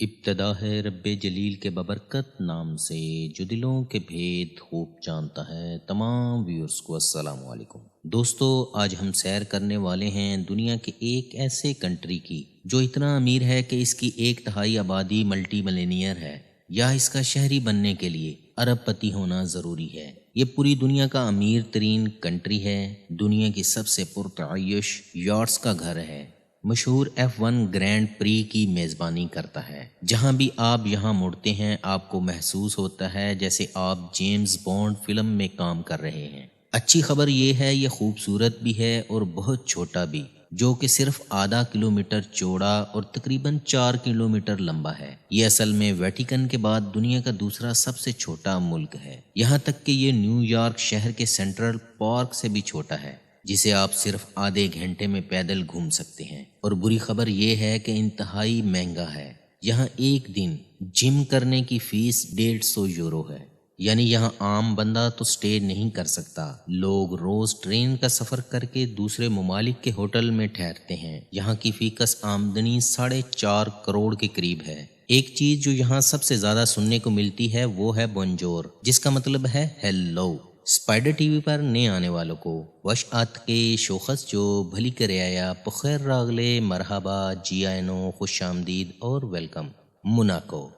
ابتدا ہے رب جلیل کے ببرکت نام سے جو دلوں کے بھید خوب جانتا ہے۔ تمام ویورز کو السلام علیکم۔ دوستو، آج ہم سیر کرنے والے ہیں دنیا کے ایک ایسے کنٹری کی جو اتنا امیر ہے کہ اس کی 1/3 آبادی ملٹی ملینئر ہے، یا اس کا شہری بننے کے لیے ارب پتی ہونا ضروری ہے۔ یہ پوری دنیا کا امیر ترین کنٹری ہے، دنیا کی سب سے پرتعیش یاٹس کا گھر ہے، مشہور F1 گرینڈ پری کی میزبانی کرتا ہے۔ جہاں بھی آپ یہاں مڑتے ہیں آپ کو محسوس ہوتا ہے جیسے آپ جیمز بانڈ فلم میں کام کر رہے ہیں۔ اچھی خبر یہ ہے یہ خوبصورت بھی ہے اور بہت چھوٹا بھی، جو کہ صرف ½ کلومیٹر چوڑا اور تقریباً 4 کلومیٹر لمبا ہے۔ یہ اصل میں ویٹیکن کے بعد دنیا کا دوسرا سب سے چھوٹا ملک ہے، یہاں تک کہ یہ نیو یارک شہر کے سینٹرل پارک سے بھی چھوٹا ہے، جسے آپ صرف آدھے گھنٹے میں پیدل گھوم سکتے ہیں۔ اور بری خبر یہ ہے کہ انتہائی مہنگا ہے۔ یہاں ایک دن جم کرنے کی فیس 150 یورو ہے، یعنی یہاں عام بندہ تو سٹے نہیں کر سکتا۔ لوگ روز ٹرین کا سفر کر کے دوسرے ممالک کے ہوٹل میں ٹھہرتے ہیں۔ یہاں کی فی کس آمدنی 4.5 کروڑ کے قریب ہے۔ ایک چیز جو یہاں سب سے زیادہ سننے کو ملتی ہے وہ ہے بونجور، جس کا مطلب ہے ہیلو۔ اسپائڈر ٹی وی پر نئے آنے والوں کو وش آت کے شوخص جو بھلی کرے آیا پخیر راغلے مرحبا جی آئینو خوش آمدید اور ویلکم۔ موناکو،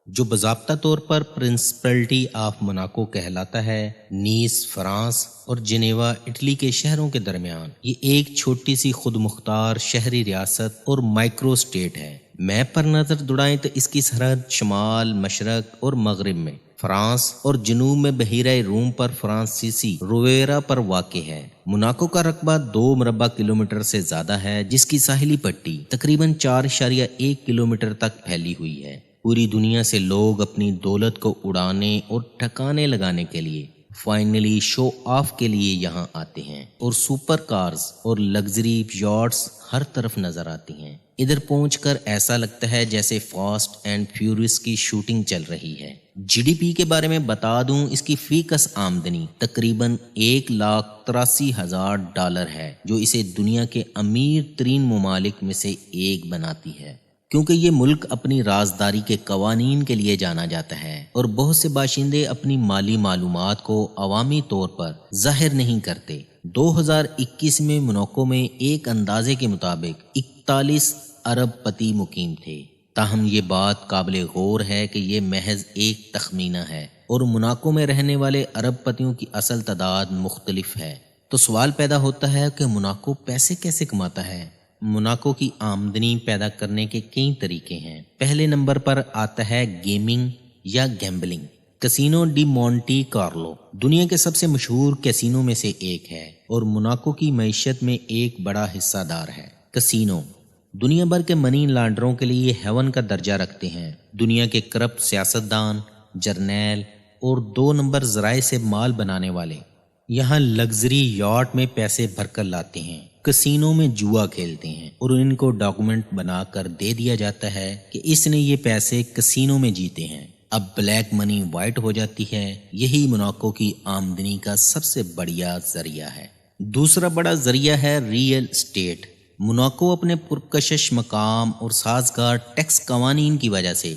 جو باضابطہ طور پر پرنسپلٹی آف موناکو کہلاتا ہے، نیس فرانس اور جنیوا اٹلی کے شہروں کے درمیان یہ ایک چھوٹی سی خود مختار شہری ریاست اور مائکرو اسٹیٹ ہے۔ میپ پر نظر دوڑائیں تو اس کی سرحد شمال، مشرق اور مغرب میں فرانس اور جنوب میں بحیرہ روم پر فرانسیسی رویرا پر واقع ہے۔ موناکو کا رقبہ 2 مربع کلومیٹر سے زیادہ ہے، جس کی ساحلی پٹی تقریباً 4.1 کلومیٹر تک پھیلی ہوئی ہے۔ پوری دنیا سے لوگ اپنی دولت کو اڑانے اور ٹھکانے لگانے کے لیے فائنلی شو آف کے لیے یہاں آتے ہیں، اور سپر کارز اور لگژری یاٹس ہر طرف نظر آتی ہیں۔ ادھر پہنچ کر ایسا لگتا ہے جیسے فاسٹ اینڈ فیوریس کی شوٹنگ چل رہی ہے۔ جی ڈی پی کے بارے میں بتا دوں، اس کی فی کس آمدنی تقریباً $1,83,000 ہے، جو اسے دنیا کے امیر ترین ممالک میں سے ایک بناتی ہے۔ کیونکہ یہ ملک اپنی رازداری کے قوانین کے لیے جانا جاتا ہے اور بہت سے باشندے اپنی مالی معلومات کو عوامی طور پر ظاہر نہیں کرتے۔ 2021 میں موناکو میں ایک اندازے کے مطابق 41 ارب پتی مقیم تھے، تاہم یہ بات قابل غور ہے کہ یہ محض ایک تخمینہ ہے اور موناکو میں رہنے والے ارب پتیوں کی اصل تعداد مختلف ہے۔ تو سوال پیدا ہوتا ہے کہ موناکو پیسے کیسے کماتا ہے؟ موناکو کی آمدنی پیدا کرنے کے کئی طریقے ہیں۔ پہلے نمبر پر آتا ہے گیمنگ یا gambling. Casino D Monte Carlo دنیا کے سب سے مشہور کسینو میں سے ایک ہے اور موناکو کی معیشت میں ایک بڑا حصہ دار ہے۔ کسینو دنیا بھر کے منی لانڈروں کے لیے ہیون کا درجہ رکھتے ہیں۔ دنیا کے کرپٹ سیاستدان، جرنیل اور 2 نمبر ذرائع سے مال بنانے والے یہاں لگژری یاٹ میں پیسے بھر کر لاتے ہیں، کسینو میں جوا کھیلتے ہیں اور ان کو ڈاکومنٹ بنا کر دے دیا جاتا ہے کہ اس نے یہ پیسے کسینو میں جیتے ہیں۔ اب بلیک منی وائٹ ہو جاتی ہے۔ یہی موناکو کی آمدنی کا سب سے بڑیا ذریعہ ہے۔ دوسرا بڑا ذریعہ ہے ریئل اسٹیٹ۔ موناکو اپنے پرکشش مقام اور سازگار ٹیکس قوانین کی وجہ سے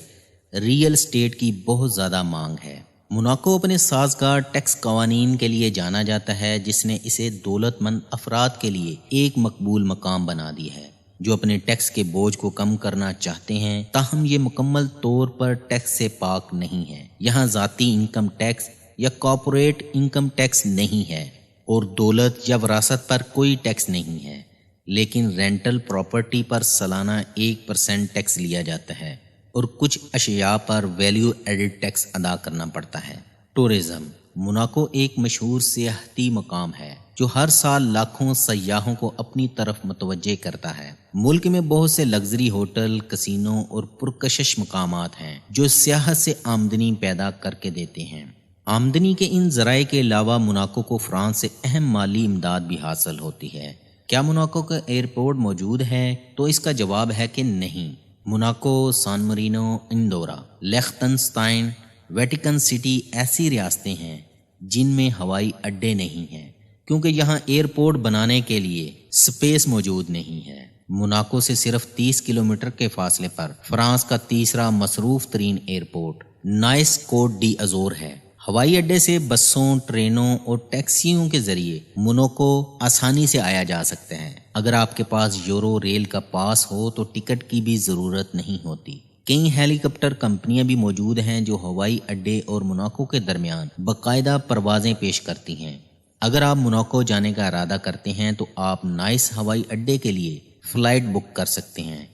ریئل اسٹیٹ کی بہت زیادہ مانگ ہے۔ موناکو اپنے سازگار ٹیکس قوانین کے لیے جانا جاتا ہے، جس نے اسے دولت مند افراد کے لیے ایک مقبول مقام بنا دی ہے جو اپنے ٹیکس کے بوجھ کو کم کرنا چاہتے ہیں، تاہم یہ مکمل طور پر ٹیکس سے پاک نہیں ہے۔ یہاں ذاتی انکم ٹیکس یا کارپوریٹ انکم ٹیکس نہیں ہے اور دولت یا وراثت پر کوئی ٹیکس نہیں ہے، لیکن رینٹل پراپرٹی پر سالانہ 1% ٹیکس لیا جاتا ہے اور کچھ اشیاء پر ویلیو ایڈڈ ٹیکس ادا کرنا پڑتا ہے۔ ٹورزم موناکو ایک مشہور سیاحتی مقام ہے جو ہر سال لاکھوں سیاحوں کو اپنی طرف متوجہ کرتا ہے۔ ملک میں بہت سے لگژری ہوٹل، کسینو اور پرکشش مقامات ہیں جو سیاحت سے آمدنی پیدا کر کے دیتے ہیں۔ آمدنی کے ان ذرائع کے علاوہ موناکو کو فرانس سے اہم مالی امداد بھی حاصل ہوتی ہے۔ کیا موناکو کا ایئرپورٹ موجود ہے؟ تو اس کا جواب ہے کہ نہیں۔ موناکو، سان مرینو، اندورا، لیختنسٹائن، ویٹیکن سٹی ایسی ریاستیں ہیں جن میں ہوائی اڈے نہیں ہیں، کیونکہ یہاں ایئرپورٹ بنانے کے لیے سپیس موجود نہیں ہے۔ موناکو سے صرف 30 کلومیٹر کے فاصلے پر فرانس کا تیسرا مصروف ترین ایئرپورٹ نائس کوٹ ڈی ازور ہے۔ ہوائی اڈے سے بسوں، ٹرینوں اور ٹیکسیوں کے ذریعے موناکو آسانی سے آیا جا سکتے ہیں۔ اگر آپ کے پاس یورو ریل کا پاس ہو تو ٹکٹ کی بھی ضرورت نہیں ہوتی۔ کئی ہیلی کاپٹر کمپنیاں بھی موجود ہیں جو ہوائی اڈے اور موناکو کے درمیان باقاعدہ پروازیں پیش کرتی ہیں۔ اگر آپ موناکو جانے کا ارادہ کرتے ہیں تو آپ نائس ہوائی اڈے کے لیے فلائٹ بک کر سکتے ہیں۔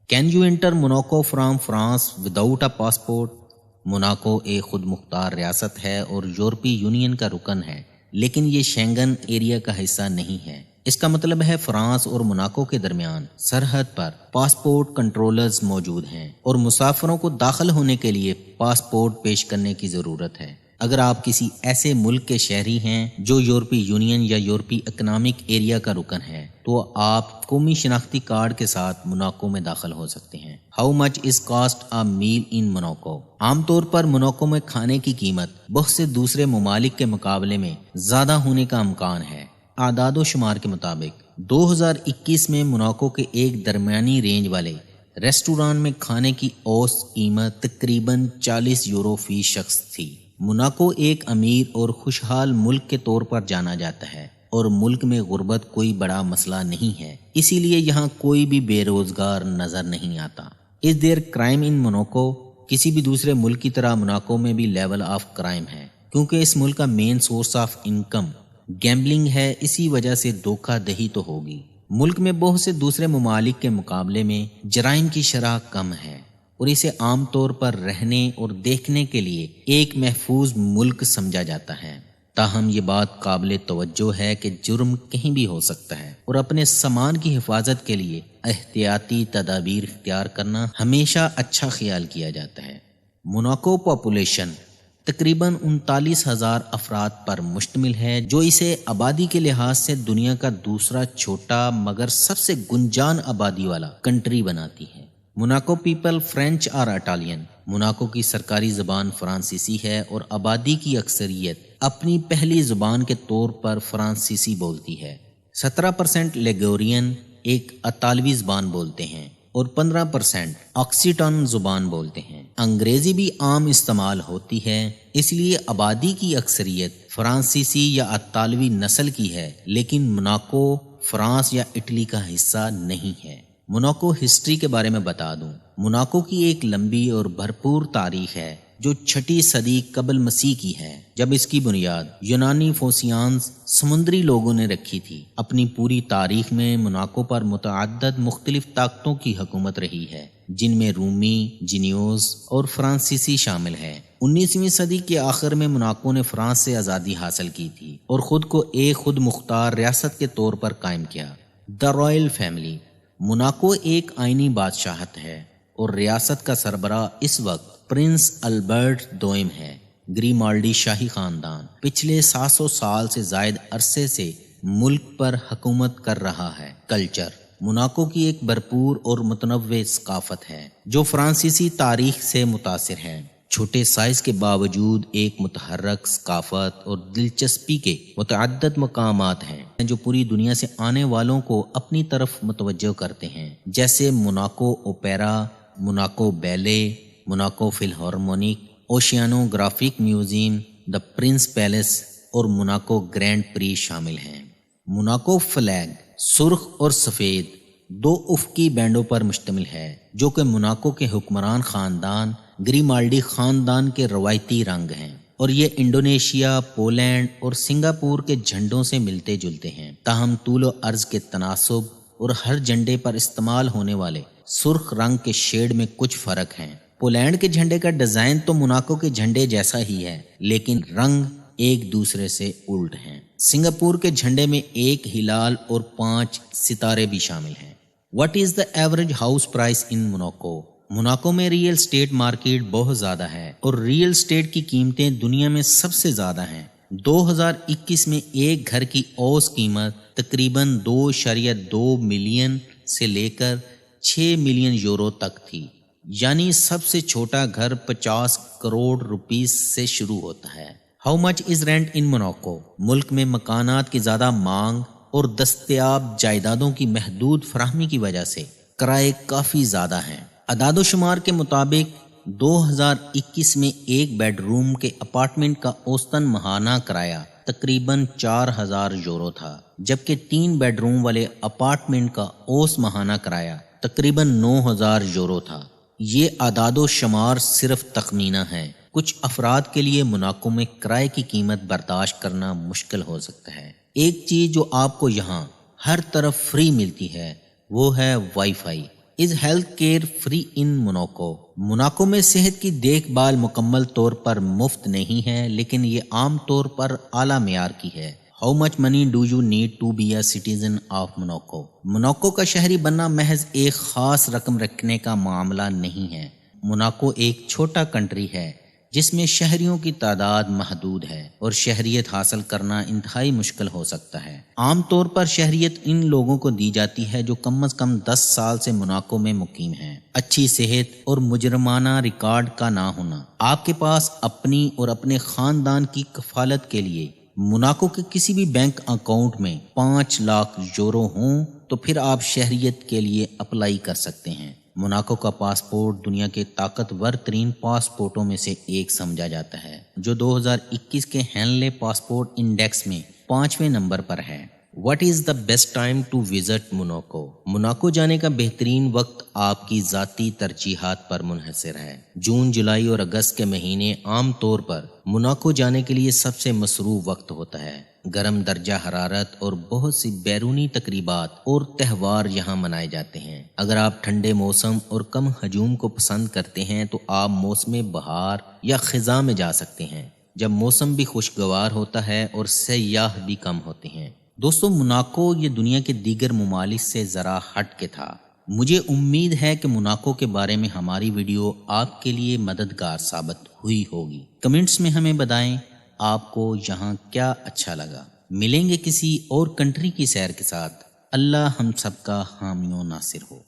Can you enter Monaco from France without a passport? Monaco ایک خود مختار ریاست ہے اور یورپی یونین کا رکن ہے، لیکن یہ شینگن ایریا کا حصہ نہیں ہے۔ اس کا مطلب ہے فرانس اور موناکو کے درمیان سرحد پر پاسپورٹ کنٹرولرز موجود ہیں اور مسافروں کو داخل ہونے کے لیے پاسپورٹ پیش کرنے کی ضرورت ہے۔ اگر آپ کسی ایسے ملک کے شہری ہیں جو یورپی یونین یا یورپی اکنامک ایریا کا رکن ہے تو آپ قومی شناختی کارڈ کے ساتھ موناکو میں داخل ہو سکتے ہیں۔ How much is cost a mile in Monaco? عام طور پر موناکو میں کھانے کی قیمت بہت سے دوسرے ممالک کے مقابلے میں زیادہ ہونے کا امکان ہے۔ اعداد و شمار کے مطابق 2021 میں موناکو کے ایک درمیانی رینج والے ریسٹوران میں کھانے کی اوسط قیمت تقریباً 40 یورو فی شخص تھی۔ موناکو ایک امیر اور خوشحال ملک کے طور پر جانا جاتا ہے اور ملک میں غربت کوئی بڑا مسئلہ نہیں ہے، اسی لیے یہاں کوئی بھی بے روزگار نظر نہیں آتا۔ از دیر کرائم ان موناکو؟ کسی بھی دوسرے ملک کی طرح موناکو میں بھی لیول آف کرائم ہے، کیونکہ اس ملک کا main source of income gambling ہے، اسی وجہ سے دھوکہ دہی تو ہوگی۔ ملک میں بہت سے دوسرے ممالک کے مقابلے میں جرائم کی شرح کم ہے اور اسے عام طور پر رہنے اور دیکھنے کے لیے ایک محفوظ ملک سمجھا جاتا ہے۔ تاہم یہ بات قابل توجہ ہے کہ جرم کہیں بھی ہو سکتا ہے اور اپنے سامان کی حفاظت کے لیے احتیاطی تدابیر اختیار کرنا ہمیشہ اچھا خیال کیا جاتا ہے۔ موناکو پاپولیشن تقریباً 39,000 افراد پر مشتمل ہے، جو اسے آبادی کے لحاظ سے دنیا کا دوسرا چھوٹا مگر سب سے گنجان آبادی والا کنٹری بناتی ہے۔ موناکو پیپل فرینچ اور اٹالین۔ موناکو کی سرکاری زبان فرانسیسی ہے اور آبادی کی اکثریت اپنی پہلی زبان کے طور پر فرانسیسی بولتی ہے۔ 17% لیگورین ایک اطالوی زبان بولتے ہیں اور 15% آکسیٹن زبان بولتے ہیں۔ انگریزی بھی عام استعمال ہوتی ہے، اس لیے آبادی کی اکثریت فرانسیسی یا اطالوی نسل کی ہے، لیکن موناکو فرانس یا اٹلی کا حصہ نہیں ہے۔ موناکو ہسٹری کے بارے میں بتا دوں۔ موناکو کی ایک لمبی اور بھرپور تاریخ ہے جو 6 صدی قبل مسیح کی ہے، جب اس کی بنیاد یونانی فوسیانز سمندری لوگوں نے رکھی تھی۔ اپنی پوری تاریخ میں موناکو پر متعدد مختلف طاقتوں کی حکومت رہی ہے، جن میں رومی، جینیوز اور فرانسیسی شامل ہیں۔ 19ویں صدی کے آخر میں موناکو نے فرانس سے آزادی حاصل کی تھی اور خود کو ایک خود مختار ریاست کے طور پر قائم کیا۔ دی رائل فیملی۔ موناکو ایک آئینی بادشاہت ہے اور ریاست کا سربراہ اس وقت پرنس البرٹ دوئم ہے۔ گریمالڈی شاہی خاندان پچھلے 700 سال سے زائد عرصے سے ملک پر حکومت کر رہا ہے۔ کلچر۔ موناکو کی ایک بھرپور اور متنوع ثقافت ہے جو فرانسیسی تاریخ سے متاثر ہے۔ چھوٹے سائز کے باوجود ایک متحرک ثقافت اور دلچسپی کے متعدد مقامات ہیں جو پوری دنیا سے آنے والوں کو اپنی طرف متوجہ کرتے ہیں، جیسے موناکو اوپیرا، موناکو بیلے، موناکو فلہارمونک، اوشیانو گرافک میوزیم، دی پرنس پیلس اور موناکو گرینڈ پری شامل ہیں۔ موناکو فلیگ سرخ اور سفید 2 افقی بینڈوں پر مشتمل ہے، جو کہ موناکو کے حکمران خاندان گریمالڈی خاندان کے روایتی رنگ ہیں، اور یہ انڈونیشیا، پولینڈ اور سنگاپور کے جھنڈوں سے ملتے جلتے ہیں۔ تاہم طول و عرض کے تناسب اور ہر جھنڈے پر استعمال ہونے والے سرخ رنگ کے شیڈ میں کچھ فرق ہیں۔ پولینڈ کے جھنڈے کا ڈیزائن تو موناکو کے جھنڈے جیسا ہی ہے، لیکن رنگ ایک دوسرے سے الٹ ہیں۔ سنگاپور کے جھنڈے میں 1 ہلال اور 5 ستارے بھی شامل ہیں۔ What is the average house price in Monaco? Monaco میں ریئل اسٹیٹ مارکیٹ بہت زیادہ ہے اور ریئل اسٹیٹ کی قیمتیں دنیا میں سب سے زیادہ ہیں۔ 2021 میں ایک گھر کی اوسط قیمت تقریباً 2.2 ملین سے لے کر 6 ملین یورو تک تھی، یعنی سب سے چھوٹا گھر 50 کروڑ روپیز سے شروع ہوتا ہے۔ How much is rent in Monaco? ملک میں مکانات کی زیادہ مانگ اور دستیاب جائیدادوں کی محدود فراہمی کی وجہ سے کرائے کافی زیادہ ہیں۔ اعداد و شمار کے مطابق 2021 میں ایک بیڈ روم کے اپارٹمنٹ کا اوسطاً ماہانہ کرایہ تقریباً 4000 یورو تھا، جبکہ 3 بیڈ روم والے اپارٹمنٹ کا اوسط ماہانہ کرایہ تقریباً 9000 یورو تھا۔ یہ اعداد و شمار صرف تخمینہ ہیں۔ کچھ افراد کے لیے موناکو میں کرائے کی قیمت برداشت کرنا مشکل ہو سکتا ہے۔ ایک چیز جو آپ کو یہاں ہر طرف فری ملتی ہے وہ ہے wifi. Is healthcare free in Monaco? Monaco میں صحت کی دیکھ بھال مکمل طور پر مفت نہیں ہے، لیکن یہ عام طور پر اعلیٰ معیار کی ہے۔ How much money do you need to be a citizen of Monaco? Monaco کا شہری بننا محض ایک خاص رقم رکھنے کا معاملہ نہیں ہے۔ موناکو ایک چھوٹا کنٹری ہے جس میں شہریوں کی تعداد محدود ہے اور شہریت حاصل کرنا انتہائی مشکل ہو سکتا ہے۔ عام طور پر شہریت ان لوگوں کو دی جاتی ہے جو کم از کم 10 سال سے موناکو میں مقیم ہیں۔ اچھی صحت اور مجرمانہ ریکارڈ کا نہ ہونا۔ آپ کے پاس اپنی اور اپنے خاندان کی کفالت کے لیے موناکو کے کسی بھی بینک اکاؤنٹ میں 5 لاکھ یورو ہوں تو پھر آپ شہریت کے لیے اپلائی کر سکتے ہیں۔ موناکو کا پاسپورٹ دنیا کے طاقتور ترین پاسپورٹوں میں سے ایک سمجھا جاتا ہے، جو 2021 کے ہینلے پاسپورٹ انڈیکس میں 5ویں نمبر پر ہے۔ What is the best time to visit Monaco? Monaco جانے کا بہترین وقت آپ کی ذاتی ترجیحات پر منحصر ہے۔ جون، جولائی اور اگست کے مہینے عام طور پر موناکو جانے کے لیے سب سے مصروف وقت ہوتا ہے۔ گرم درجہ حرارت اور بہت سی بیرونی تقریبات اور تہوار یہاں منائے جاتے ہیں۔ اگر آپ ٹھنڈے موسم اور کم ہجوم کو پسند کرتے ہیں تو آپ موسم بہار یا خزاں میں جا سکتے ہیں، جب موسم بھی خوشگوار ہوتا ہے اور سیاح بھی کم ہوتے ہیں۔ دوستو، موناکو یہ دنیا کے دیگر ممالک سے ذرا ہٹ کے تھا۔ مجھے امید ہے کہ موناکو کے بارے میں ہماری ویڈیو آپ کے لیے مددگار ثابت ہوئی ہوگی۔ کمنٹس میں ہمیں بتائیں آپ کو یہاں کیا اچھا لگا۔ ملیں گے کسی اور کنٹری کی سیر کے ساتھ۔ اللہ ہم سب کا حامی و ناصر ہو۔